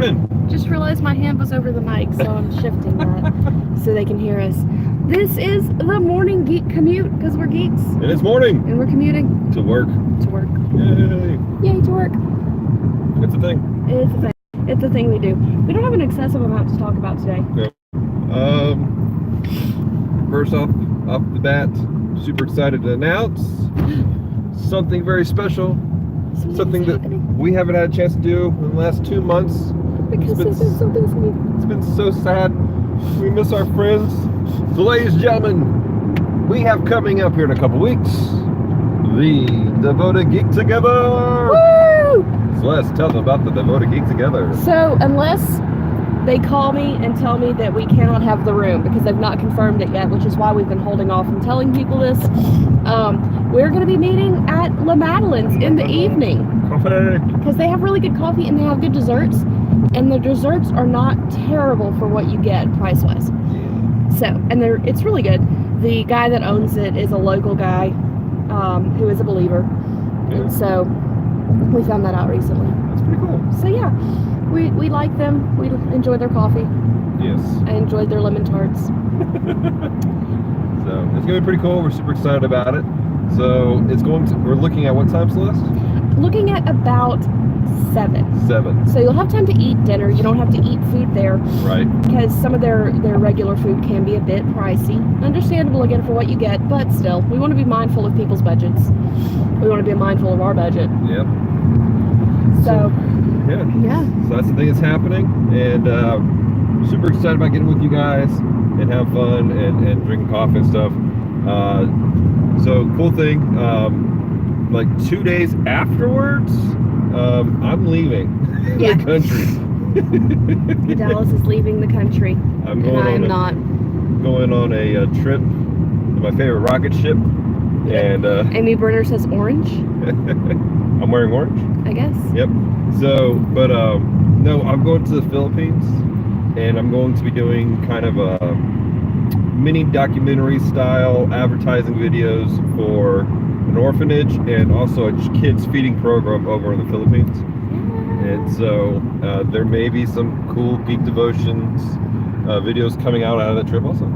morning. Just realized my hand was over the mic, so I'm shifting that so they can hear us. This is the Morning Geek Commute, because we're geeks. And it's morning. And we're commuting. To work. To work. Yay. Yay, to work. It's a thing. It's a thing. It's a thing we do. We don't have an excessive amount to talk about today. Yep. First off the bat, super excited to announce something very special. Something that we haven't had a chance to do in the last 2 months. Because it's been so busy. It's been so sad. We miss our friends. So, ladies and gentlemen, we have coming up here in a couple weeks the Devoted Geek Together. Woo! Celeste, tell them about the Devoted Geek Together. So, unless they call me and tell me that we cannot have the room because they've not confirmed it yet, which is why we've been holding off and telling people this, we're going to be meeting at La Madeleine's in the evening. Because they have really good coffee and they have good desserts. And the desserts are not terrible for what you get price-wise. So, and it's really good. The guy that owns it is a local guy who is a believer. Yeah. And so, we found that out recently. That's pretty cool. So, yeah. We like them. We enjoy their coffee. Yes. I enjoyed their lemon tarts. So it's gonna be pretty cool. We're super excited about it. So we're looking at what time, Celeste? Looking at about 7. 7. So you'll have time to eat dinner. You don't have to eat food there. Right. Because some of their regular food can be a bit pricey. Understandable again for what you get, but still, we want to be mindful of people's budgets. We want to be mindful of our budget. Yep. So yeah. So that's the thing that's happening, and super excited about getting with you guys and have fun and drinking coffee and stuff. So cool thing, like 2 days afterwards, I'm leaving the country. Dallas is leaving the country, and I am not. Going on a trip to my favorite rocket ship, and Amy Brenner says orange. I'm wearing orange, I guess. Yep. So, but no, I'm going to the Philippines, and I'm going to be doing kind of a mini documentary style advertising videos for an orphanage and also a kids feeding program over in the Philippines. And so there may be some cool Geek Devotions videos coming out of that trip also.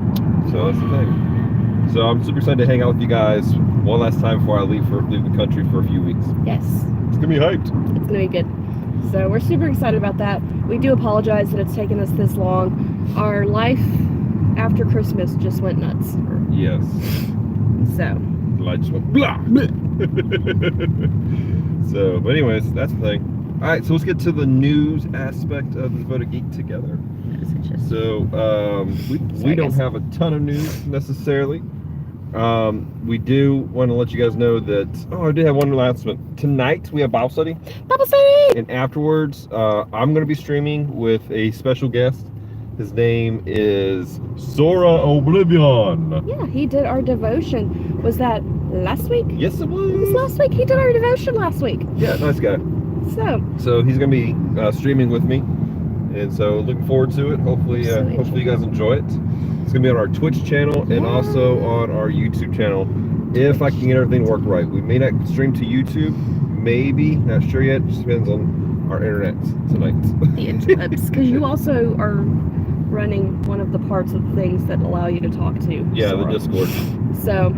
So that's the thing. So I'm super excited to hang out with you guys one last time before I leave the country for a few weeks. Yes. It's gonna be hyped. It's gonna be good. So we're super excited about that. We do apologize that it's taken us this long. Our life after Christmas just went nuts. Yes. So. The light just went blah. So, but anyways, that's the thing. All right, so let's get to the news aspect of the Devoted Geek Together. So we don't have a ton of news necessarily. We do want to let you guys know that, I did have one announcement. Tonight we have Bible study. Bible study! And afterwards, I'm going to be streaming with a special guest. His name is Zora Oblivion. Yeah, he did our devotion. Was that last week? Yes, it was. It was last week. He did our devotion last week. Yeah, nice guy. So he's going to be streaming with me. And so looking forward to it. Hopefully you guys enjoy it. It's going to be on our Twitch channel and also on our YouTube channel if I can get everything to work right. We may not stream to YouTube. Maybe. Not sure yet. Just depends on our internet tonight. The interwebs. Because you also are running one of the parts of things that allow you to talk to. Yeah, Sora. the Discord. So.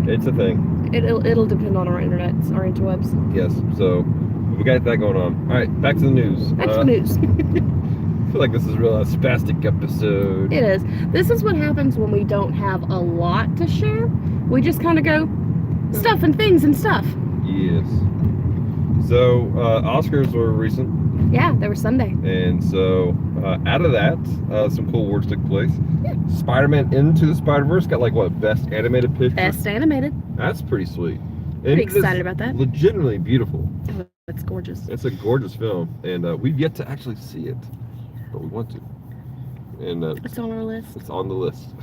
It's a thing. It'll depend on our internet, our interwebs. Yes. So we got that going on. All right, back to the news. Back to the news. I feel like this is a real spastic episode. It is. This is what happens when we don't have a lot to share. We just kind of go stuff and things and stuff. Yes. So Oscars were recent. Yeah, they were Sunday. And so out of that, some cool awards took place. Yeah. Spider-Man Into the Spider-Verse got like what, Best Animated Picture? Best Animated. That's pretty sweet. Pretty excited about that. Legitimately beautiful. Oh, it's gorgeous. It's a gorgeous film, and we've yet to actually see it, but we want to. And it's on our list. It's on the list.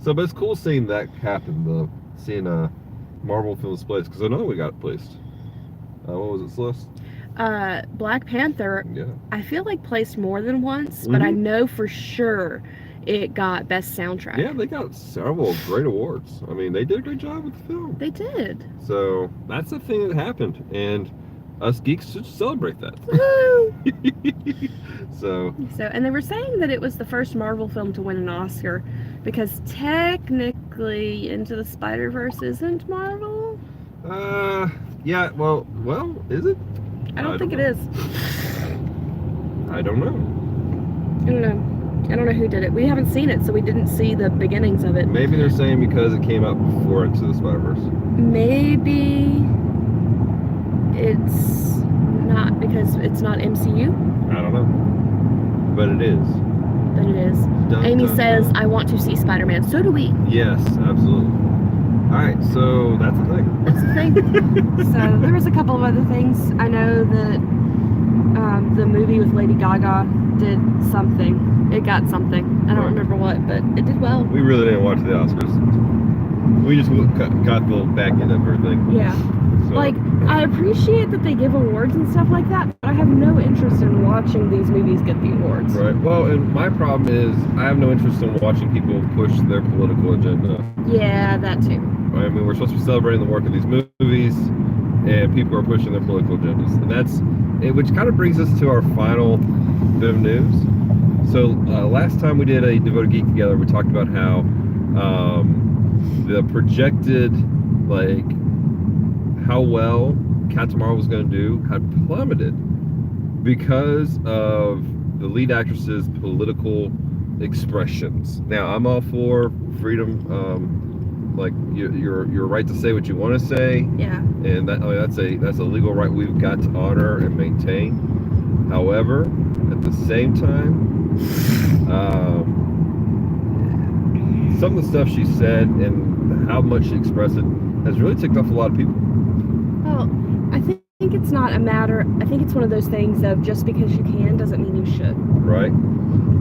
So, but it's cool seeing that happen, though. Seeing Marvel films placed, because another one got placed. What was it, Celeste? Black Panther. Yeah. I feel like placed more than once, but I know for sure it got Best Soundtrack. Yeah, they got several great awards. I mean, they did a great job with the film. They did. So that's the thing that happened, and us geeks should celebrate that. Woo! So, And they were saying that it was the first Marvel film to win an Oscar because technically Into the Spider-Verse isn't Marvel. yeah, well, is it? I don't think it know. is. I don't know. I don't know who did it. We haven't seen it, so we didn't see the beginnings of it. Maybe they're saying because it came out before Into the Spider-Verse. Maybe it's not because it's not MCU. I don't know. But it is. But it is. Dun, Amy dun, says, dun. I want to see Spider-Man. So do we. Yes, absolutely. Alright, so that's the thing. That's the thing. So there was a couple of other things. I know that the movie with Lady Gaga did something. It got something. I don't remember what, but it did well. We really didn't watch the Oscars. We just got the little back end of everything. Yeah. So. Like, I appreciate that they give awards and stuff like that, but I have no interest in watching these movies get the awards. Right. Well, and my problem is I have no interest in watching people push their political agenda. Yeah, that too. I mean, we're supposed to be celebrating the work of these movies, and people are pushing their political agendas. And that's, which kind of brings us to our final bit of news. So last time we did a Devoted Geek together, we talked about how the projected, like, how well Captain Marvel was going to do had plummeted because of the lead actress's political expressions. Now, I'm all for freedom, like your right to say what you want to say. Yeah. And that's a legal right we've got to honor and maintain. However, at the same time, some of the stuff she said and how much she expressed it has really ticked off a lot of people. Well, I think it's not a matter, I think it's one of those things of just because you can doesn't mean you should. Right.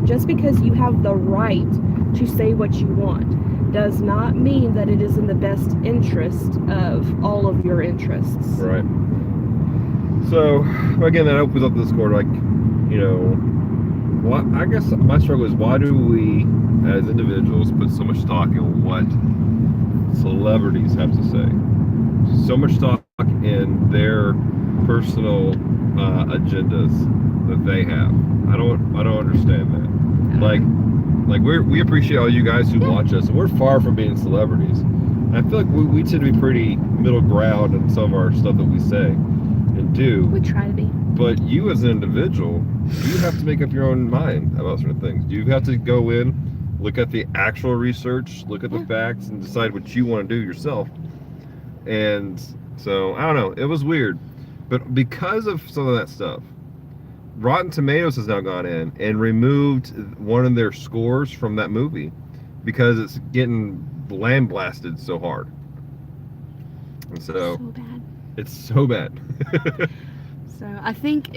Just because you have the right to say what you want does not mean that it is in the best interest of all of your interests. Right. So, again, that opens up the Discord, like, you know, well, I guess my struggle is why do we, as individuals, put so much stock in what celebrities have to say? So much stock in their personal agendas that they have. I don't understand that. Like we appreciate all you guys who watch us, and we're far from being celebrities. I feel like we tend to be pretty middle ground in some of our stuff that we say and do. We try to be. But you as an individual, you have to make up your own mind about certain things. You have to go in, look at the actual research, look at the facts, and decide what you want to do yourself. And so, I don't know, it was weird. But because of some of that stuff, Rotten Tomatoes has now gone in and removed one of their scores from that movie because it's getting blasted so hard. And so bad. It's so bad. So I think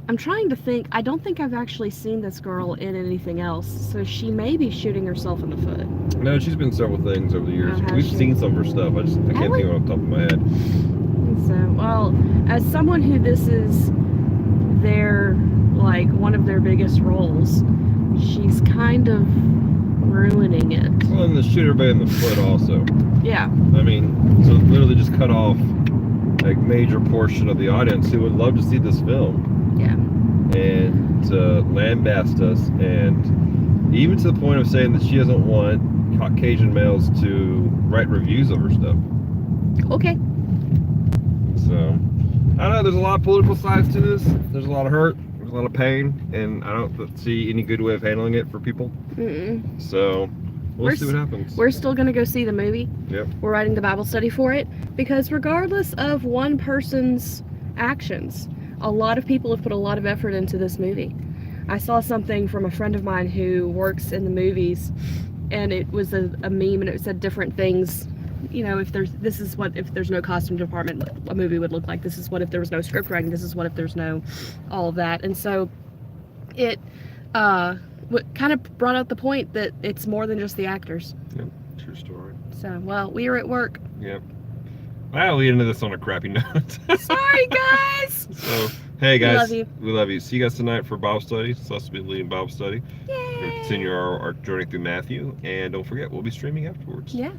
I'm trying to think, I don't think I've actually seen this girl in anything else, so she may be shooting herself in the foot. No, she's been in several things over the years. Oh, We've seen some of her stuff. I can't think of it off the top of my head. So, well, as someone who this is one of their biggest roles, she's kind of ruining it. Well, and the shoot everybody in the foot also. Yeah. I mean, so literally just cut off a major portion of the audience who would love to see this film. Yeah. And lambast us, and even to the point of saying that she doesn't want Caucasian males to write reviews of her stuff. Okay. So, I don't know, there's a lot of political sides to this. There's a lot of hurt, there's a lot of pain, and I don't see any good way of handling it for people. Mm-mm. So, we'll see what happens. We're still going to go see the movie. Yep. We're writing the Bible study for it, because regardless of one person's actions, a lot of people have put a lot of effort into this movie. I saw something from a friend of mine who works in the movies, and it was a meme, and it said different things. You know, if there's no costume department, a movie would look like. This is what if there was no script writing. This is what if there's no all of that. And so it kind of brought out the point that it's more than just the actors. Yep, true story. So, well, we are at work. Yep. Well, we ended this on a crappy note. Sorry, guys. So, hey guys, We love you. We love you. See you guys tonight for Bible study. Celeste will be leading Bible study. Yay. We're going to continue our journey through Matthew, and don't forget, we'll be streaming afterwards. Yeah.